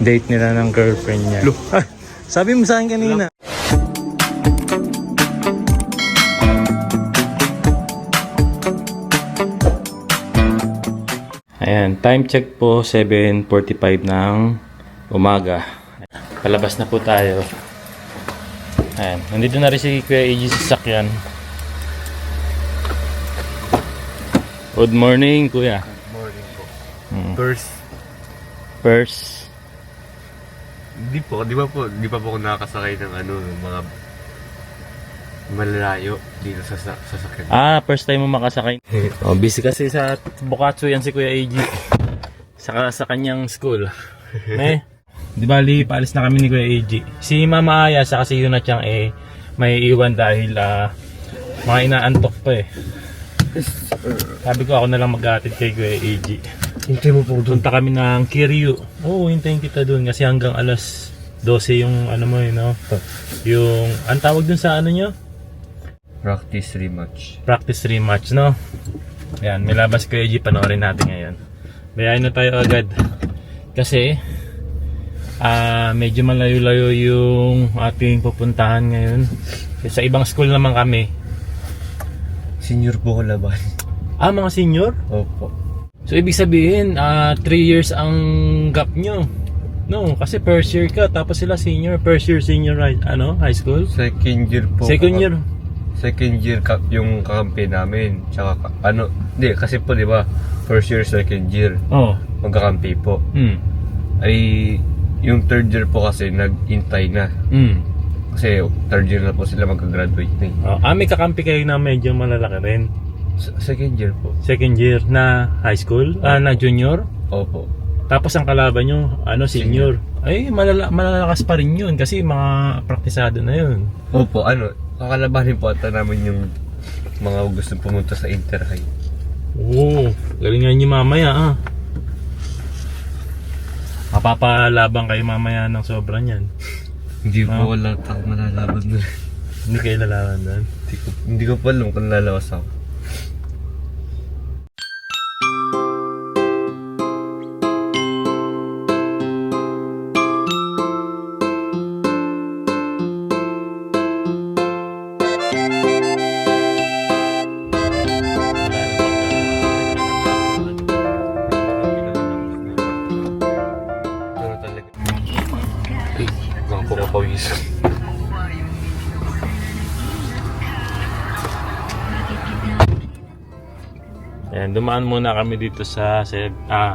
date nila ng girlfriend niya. Ah, sabi mo sa akin kanina. Ayan, time check po 7:45 ng umaga. Palabas na po tayo. Ayan, nandito na rin si Kuya AG sa sakyan. Good morning, Kuya. Good morning po. First. Di pa po ako nakakasakay ng mga malalayo dito sa sasakyan. Ah, first time mo makasakay. Oh, busy kasi sa Bukatsu yan si Kuya AG. Saka sa kanyang school. Di bali, paalis na kami ni Kuya AG. Si Mama Aya, saka si Yuna Chang may iwan dahil mga inaantok pa Sabi ko ako na lang mag-aatid kay Kuya AG. Hintay mo po doon. Punta kami ng Kiryu. Oo, hintayin kita doon kasi hanggang alas 12 yung mo no? Yung, ang tawag dun sa nyo? Practice rematch. Practice rematch, no? Ayan, may labas Kuya AG, panoorin natin ngayon. Bayain na tayo agad. Kasi, medyo malayo-layo yung ating pupuntahan ngayon. Kasi sa ibang school naman kami. Senior po ko laban. Ah, mga senior? Opo. So, ibig sabihin, 3 years ang gap nyo. No, kasi first year ka, tapos sila senior. First year, senior, high school? Second year po. Second year? Second year yung kakampi namin. Tsaka, hindi, kasi po diba, first year, second year. Oo. Magkakampi po. Ay, yung third year po kasi nag-intay na. Kasi third year na po sila magka-graduate na may kakampi kayo na medyo malalaki rin. Second year po. Second year na high school? Na junior? Opo. Tapos ang kalaban nyo, senior. Ay, malalakas pa rin yun kasi mga praktisado na yun. Opo, kakalabanin po ata namin yung mga gusto pumunta sa Inter-High. Oo, galingan nyo mamaya Mapapalabang kayo mamaya ng sobra niyan. Hindi po wala ako malalaban doon. Hindi kayo lalaban doon? Hindi ko pa alam kung lalawas ako. Pawis. Ayan, dumaan muna kami dito sa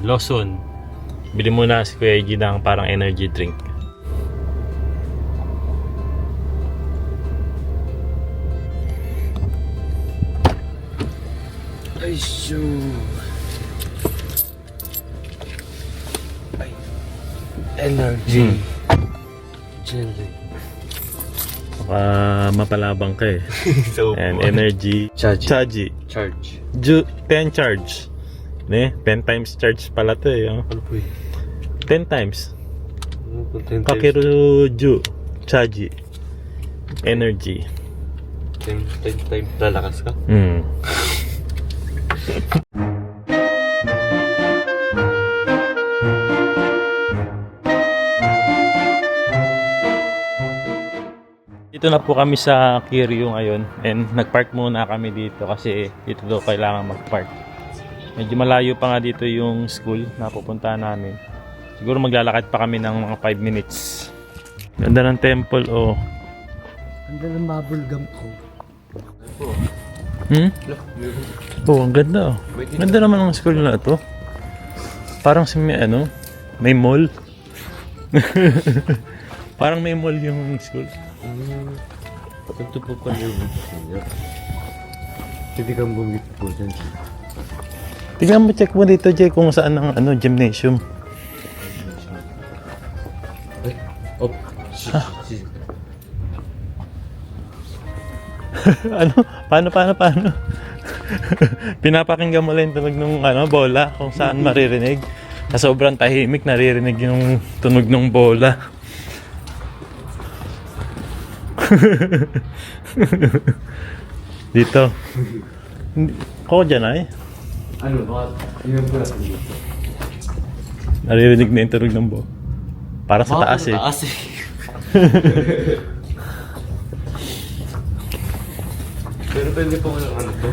Lawson. Bili muna si Kuya G ng parang energy drink. Ay, energy. Jelly. Baka mapalabang ka So, and energy Charge. 10 charge. 10 times charge pala to Ano po 10 times. 10 Kakeru ju charge. Energy. 10 times lalakas ka? Dito na po kami sa Kiryu ngayon and nagpark muna kami dito kasi dito daw kailangan magpark. Medyo malayo pa nga dito yung school na pupuntahan namin. Siguro maglalakad pa kami ng mga 5 minutes. Ganda ng temple Ganda ng bubble gum ko. Ang ganda Ganda naman ng school na ito. Parang may mall. Parang may mall yung school. Ito po pa yung hindi kang bumit po dyan. Tignan mo, check mo dito, Jay, kung saan ang gymnasium. Paano? Pinapakinggan mo lang yung tunog ng bola kung saan maririnig. Sa sobrang tahimik, naririnig yung tunog ng bola. Dito. Ko dyan ay? Ano ba? Yung pala dito. Naririnig na yung tunog ng Para sa taas eh. Taas eh. Pero pwede po ano to?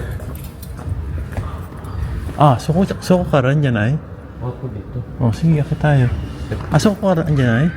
Suko ka rin dyan ay. Ako dito. Oh, sige, akit tayo. Suko ka rin dyan ay.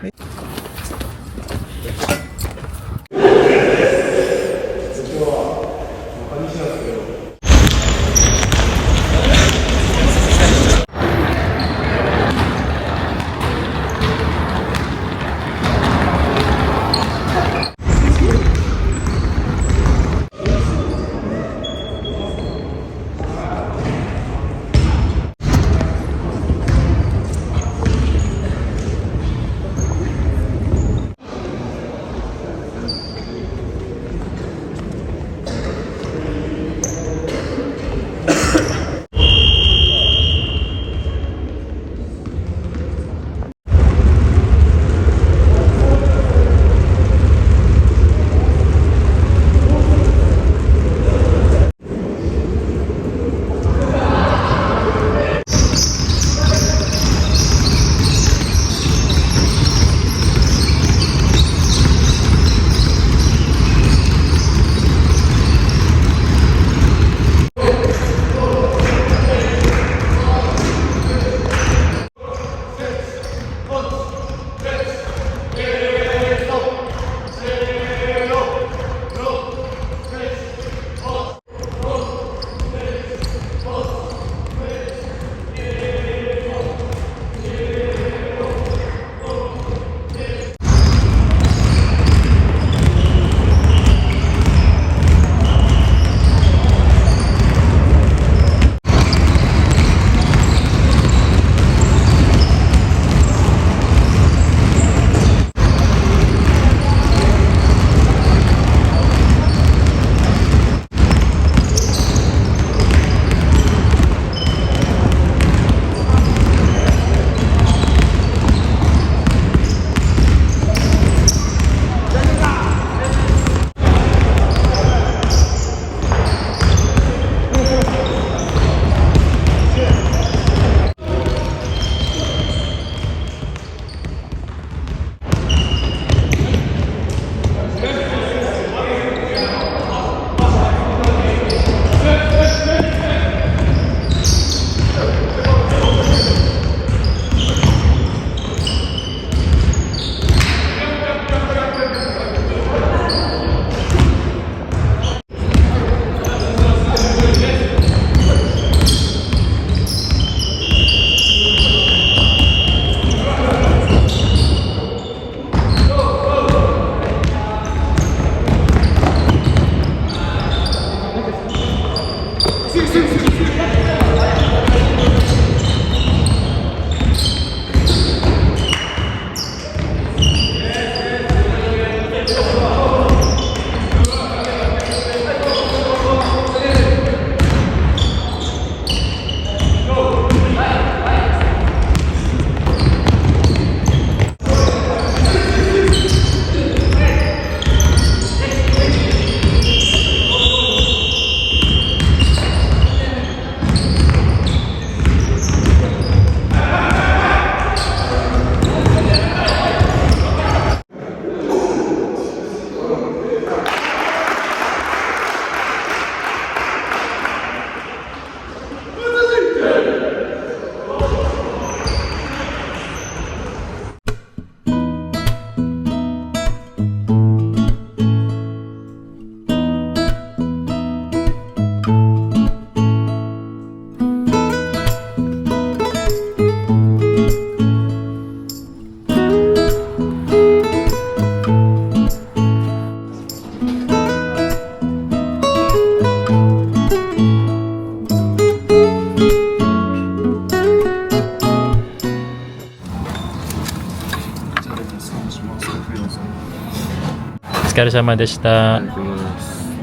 Sama desta.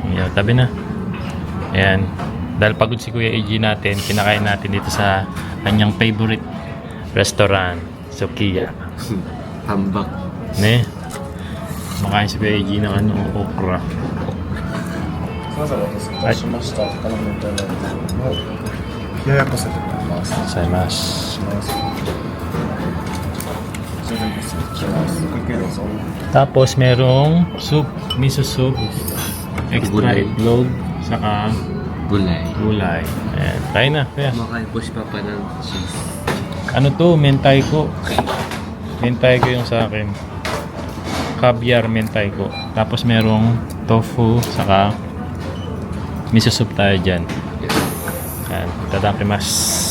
Yeah, tabi na. Ayan. Dahil pagod si Kuya AG natin, kinakain natin dito sa kanyang favorite restaurant, Sukiya. Tambak. Ne? Makain si Kuya AG ng okra. Ay. Gozaimasu. Tapos merong soup, miso soup, extra Gulay. itlog, saka Gulay. gulay. Ayan, kain na, kuya. Kumakain po si Papa ng cheese. Ano to? Mentaiko. Mentaiko yung sa akin. Caviar mentaiko. Tapos merong tofu, saka miso soup tayo dyan. Ayan, tadakimasu.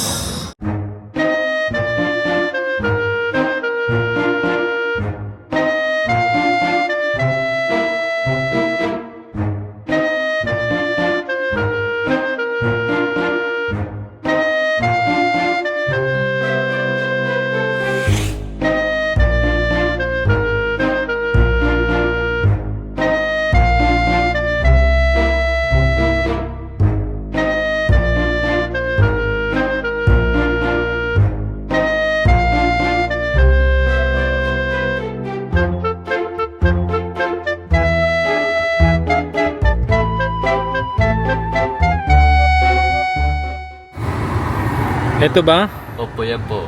Ito ba? Opo, yan po.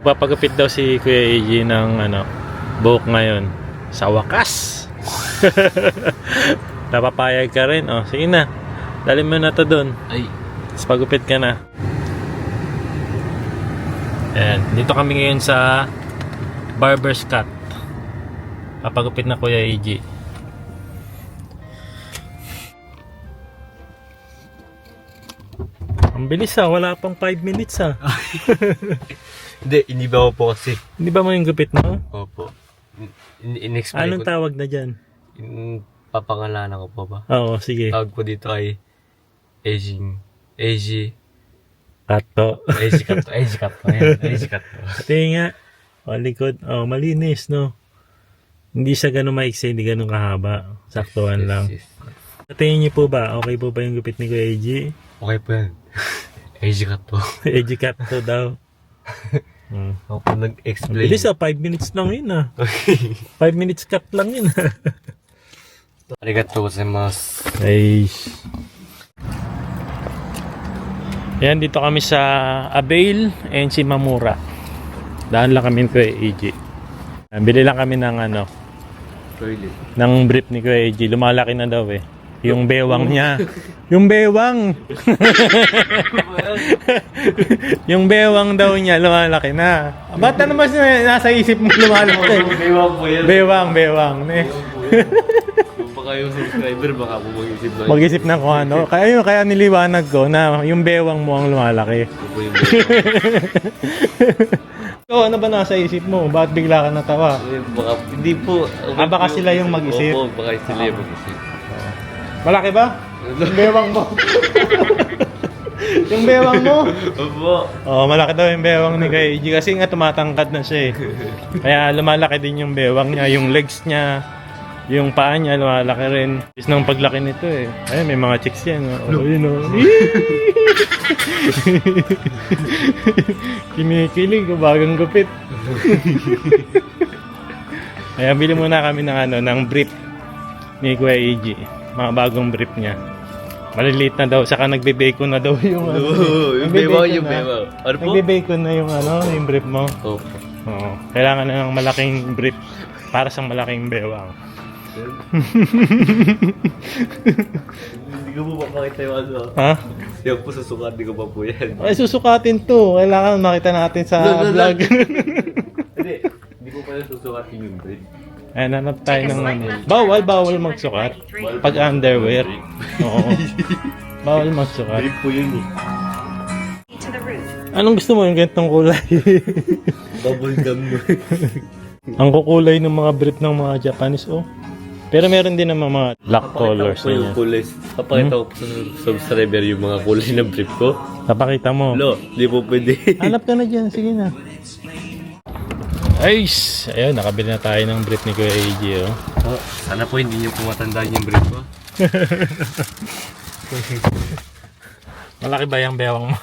Papagupit daw si Kuya AJ ng buhok ngayon. Sa wakas! Napapayag ka rin. Oh, sige na. Dali mo na to doon. Ay, Tapos pagupit ka na. Ayan. Dito kami ngayon sa barber's cut. Papagupit na Kuya AJ. Ang bilis wala pang 5 minutes hindi, iniba ko po kasi. Hindi ba mo yung gupit mo? Opo. In-explain Anong ko. tawag na dyan? Papangalanan ko po ba? Oo, sige. Tawag ko dito ay Eiji Kato. Kato. Ayan, Eiji Kato. Pati nga. O, likod. Oh, malinis, no? Hindi siya ganun maiksi, hindi ganun kahaba. Saktuhan lang. Yes. Tingin niyo po ba? Okay po ba yung gupit ni Kuya AJ? Okay po yan. Eiji Kato. AJ Kato daw. Ako po nag-explain. Bilis 5 minutes lang yun 5 minutes cut lang yun Arigatou gozaimasu. Ay. Ayan, dito kami sa Avail and Shimamura. Daan lang kami Kuya AJ. Bili lang kami ng Toilet. ng brief ni Kuya AJ. Lumalaki na daw yung bewang niya. Yung bewang! Yung bewang daw niya, lumalaki na. Ba't ano mas nasa isip mo lumalaki? Bewang po yan. Bewang. Kung baka yung subscriber, baka po mag-isip na. Mag-isip na kung ano. Kaya niliwanag ko na yung bewang mo ang lumalaki. Po yung bewang. So, ano ba nasa isip mo? Bakit bigla ka natawa? Baka, hindi po. Baka sila yung mag-isip. Opo, baka sila yung mag-isip. Malaki ba? Yung bewang mo. Yung bewang mo. Opo. Oh, malaki daw yung bewang ni Kuya AJ kasi nga tumatangkad na siya Kaya lumalaki din yung bewang niya, yung legs niya, yung paa niya lumalaki rin. Is nang paglaki nito Ayun, may mga chicks yan. Kinikilig, bagang gupit. Kaya bili muna kami ng brief ni Kuya AJ. Mga bagong brief niya. Maliliit na daw, saka nagbe-bacon na daw yung Yung bewang, yung bewang. Ano po? Nagbe-bacon na yung brief mo. Opo. Oo. Kailangan na ng malaking brief para sa malaking bewang. Hindi ko po mapakita yung Ha? Yung po susukat, hindi ko pa po yan. Ay, susukatin to. Kailangan makita natin sa vlog. Hindi ko pala susukatin yung bread. Ayan, hanap tayo ng Bawal magsukat. Pag underwear. Oo. Bawal magsukat. Bread po yun Anong gusto mo yung ganitong kulay? Bubble gum mo. Ang kukulay ng mga brief ng mga Japanese, Pero meron din ng mga black colors na yan. Papakita ko po sa subscriber yung mga kulay ng brief ko. Papakita mo. Lo, di po pwede. Hanap ka na dyan. Sige na. Ayos! Ayun, nakabili na tayo ng brief ni Kuya AJ, Sana po hindi niyo po matandaan yung brief ko. Malaki ba yung bewang mo?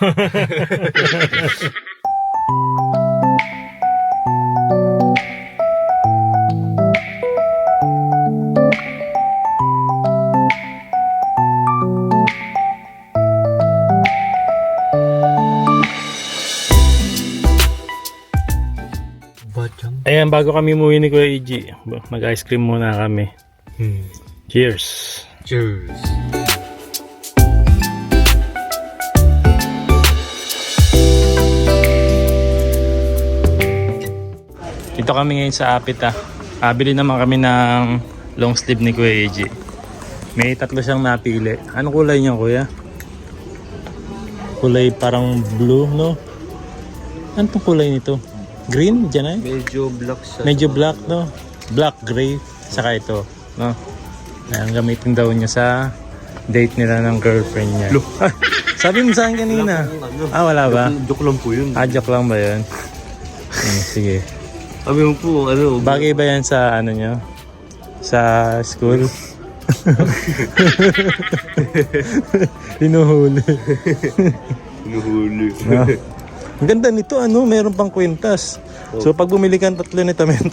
Ayan, bago kami umuwi ni Kuya EG, mag-ice cream muna kami. Cheers! Cheers! Dito kami ngayon sa Apit bili naman kami ng long sleeve ni Kuya EG. May 3 siyang napili. Anong kulay niya, Kuya? Kulay parang blue, no? Ano pong kulay nito? Green? Diyan ay? Medyo black siya. Medyo black, no? Black, gray, saka ito, no? Ayan, gamitin daw niya sa date nila ng girlfriend niya. Sabi mo sa akin kanina. Wala ba? Joke lang po yun. Joke lang ba yun? Sige. Sabi mo po, Bagay ba yan sa ano nyo? Sa school? Hinuhuli. Hinuhuli. No? Ang ganda nito, meron pang kwintas. So pag bumili kang 3 nito, meron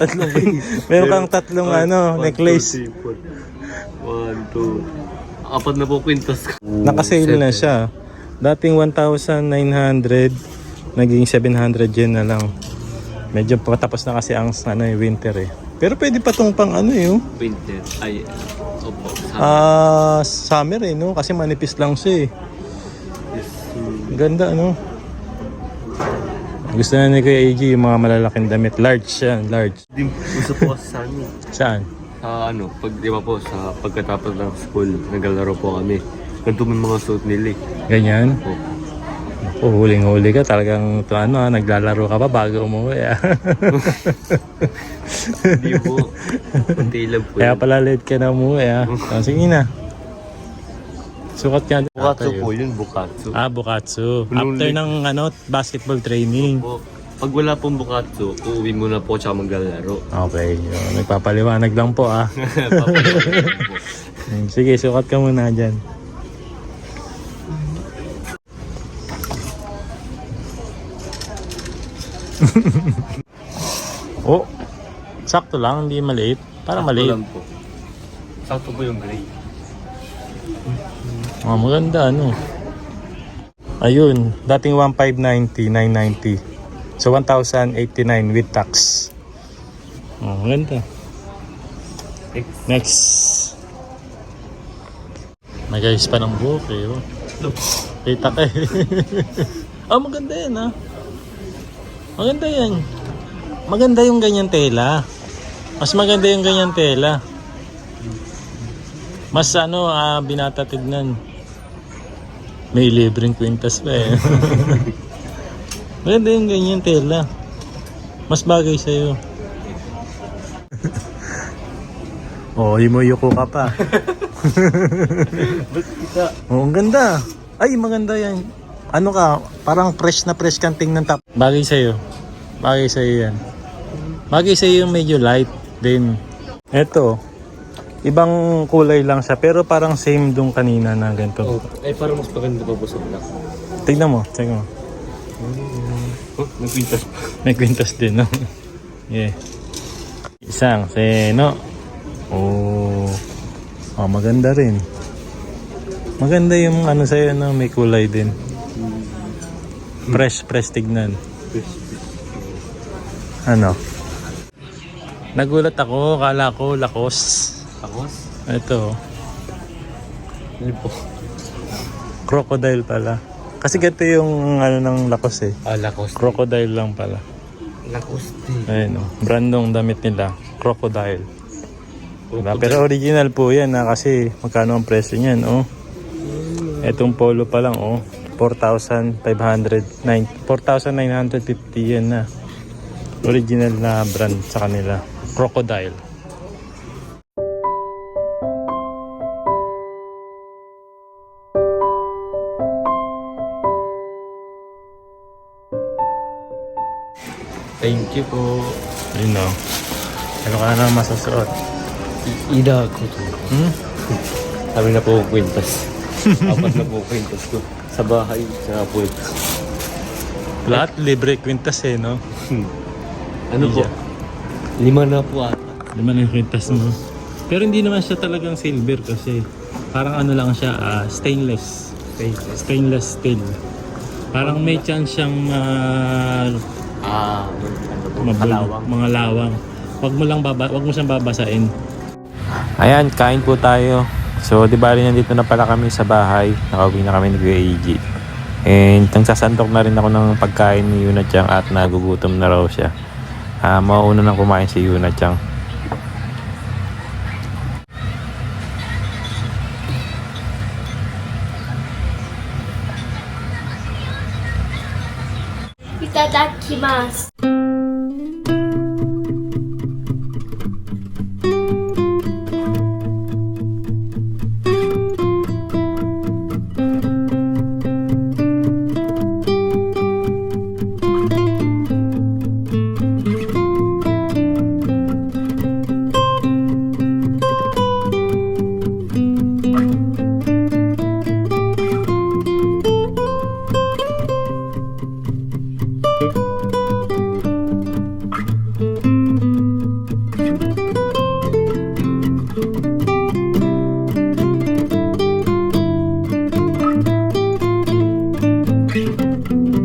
kang 3 necklace. 1, 2, 4 na po kwintas. Naka-sale na siya. Dating 1,900, naging 700 yen na lang. Medyo patapos na kasi ang winter eh. Pero pwede pa tong pang Winter. Ay, opo. summer eh, no? Kasi manipis lang siya eh. Ganda, Gusto na ni Kuya AG yung mga malalaking damit. Large siya, large. Gusto po kasi sa amin. Saan? Di ba po, sa pagkatapos ng school, naglalaro po kami. Ganito may mga suit nila. Ganyan? Po. Huling-huli ka. Talagang naglalaro ka pa bago umuwi. Hindi po. Kunti lang po. Kaya pala late ka na umuwi. Sige na. Sukat ka. Bukatsu po yun, bukatsu. Bukatsu. After ng basketball training. Po. Pag wala pong bukatsu, uuwi muna po tsaka maglalaro. Okay. Nagpapaliwanag lang po Papaliwanag po. Sige, sukat ka muna dyan. Sakto lang, hindi maliit. Parang maliit. Sakto lang po. Sakto po yung gray. Maganda Ayun, dating 1,590, 990. So 1,089 with tax. Maganda. Next. Nag-ayos pa ng buhok Kita ka maganda yan Maganda yan. Maganda yung ganyan tela. Mas maganda yung ganyan tela. Mas binata tignan. May libreng kwintas pa Maganda yung ganyan tela. Mas bagay sa'yo. Yuko ka pa. Ba't kita? Ang ganda. Ay, maganda yan. Parang fresh na fresh kang tingnan tap. Bagay sa'yo. Bagay sa'yo yan. Bagay sa'yo yung medyo light din. Eto, ibang kulay lang siya pero parang same dong kanina na ganito. Ay, parang mas maganda pa po sa black. Tignan mo. May kwintas pa. May kwintas din, Yeah. Isang seno. Maganda rin. Maganda yung sa'yo may kulay din. Fresh tignan. Nagulat ako, kala ko Lacoste. Lacoste? Ito. Ano po? Crocodile pala. Kasi ganito yung ng Lacoste Lacoste. Crocodile lang pala. Lacoste. Ayun brandong damit nila. Crocodile. Diba? Pero original po yan kasi magkano ang presyo niyan Etong polo pa lang 4,950 yan na. Original na brand sa kanila. Crocodile. Thank you po. Yun Ano ka na masasuot? Ida ko to. Sabi na po kwintas. 4 na po kwintas ko. Sa bahay, sa kwintas. Lahat libre kwintas Ano po? 5 na po ata. 5 na yung kwintas mo. Pero hindi naman siya talagang silver kasi parang lang siya, stainless steel. Parang may chance siyang Ano po, Mabul- kalawang. Mga lawang. Wag mo siyang babasain. Ayan, kain po tayo. So, di bali nandito na pala kami sa bahay. Nakauwi na kami ni Kuya AJ. And nagsasantok na rin ako ng pagkain ni Yuna Chang at nagugutom na raw siya. Mauuna nang kumain si Yuna Chang. Itadakimasu.